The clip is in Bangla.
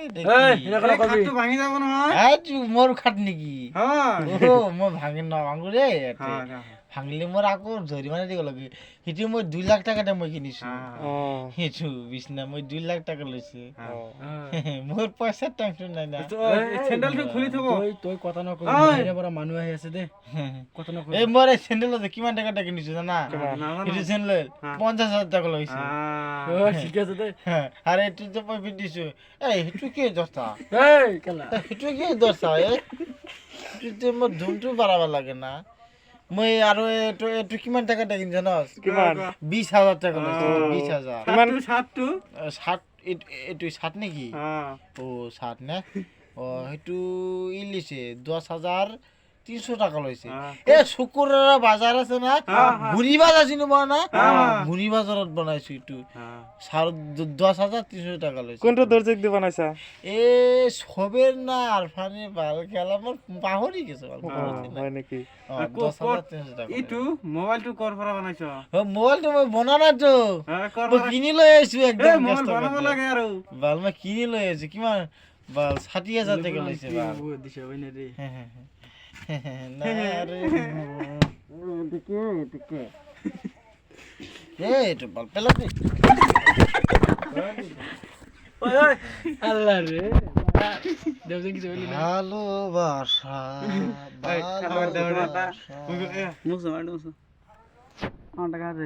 খাটটো ভাঙি যাব নহয় মোৰ খাট নেকি মই ভাঙি নাভাঙো ৰে ভাঙিলে মোৰ আকৌ জৰিমনা দিব লাগে সেইটো মই 2 লাখ টকাতে মই কিনিছো সেইটো বিছনা মই 2 লাখ টকা লৈছে মোৰ পইচাৰ টেনচন নাই না চেন্ডেলটো খুলি থব তই কথা নকবি বাহিৰৰ পৰা মানুহ আহি আছে দে কথা নকবি এই মোৰ এই চেন্ডেলত কিমান টকাতে কিনিছো জানা সেইটো চেন্ডেল 50,000 টকা লৈছে ঠিক আছে দে আৰু এইটো যে মই পিন্ধিছো এই সেইটো কি দস্তা এই কেলা সেইটো কি দস্তা এইটো মোৰ ধুমটো বাঢ়াব লাগে না মই আৰু এইটো কিমান টকাতে কিনিছো জানস কিমান 20,000 টকা লৈছে 20,000 কিমান শার্ট এইটো শার্ট নেকি ও শার্ট না ও সেইটো ইলিছে 10,300 টাকা লৈছে এ শুকুৰৰ বাজাৰ আছে না গুৰি বাজাৰ চিনি পোৱা না গুৰি বাজাৰত বনাইছো এইটো 10,300 টাকা লৈছে কোনটো দৰ্জিক দি বনাইছা এ সবেৰ না আরফানে ভাল খেলা মোৰ পাহৰি গেছে হয় নেকি 10,300 টাকা ইটো মোবাইলটো কৰ পৰা বনাইছ মোবাইলটো মই বনা নাই তো মই কিনি লৈ আহিছো একদম মোবাইল বনাব লাগে আৰু বাল মই কিনি লৈ আহিছো কিমান বাল 60,000 টাকা লৈছে বাল দিছে হয় না রে না রে দেখে এই তো বাল পেলা দে ওই আল্লাহ রে দেবজন কিছু বলি না ভালোবাসা এই খাবার দাও রে ভালোবাসা মুসো মার মুসো 5 টাকা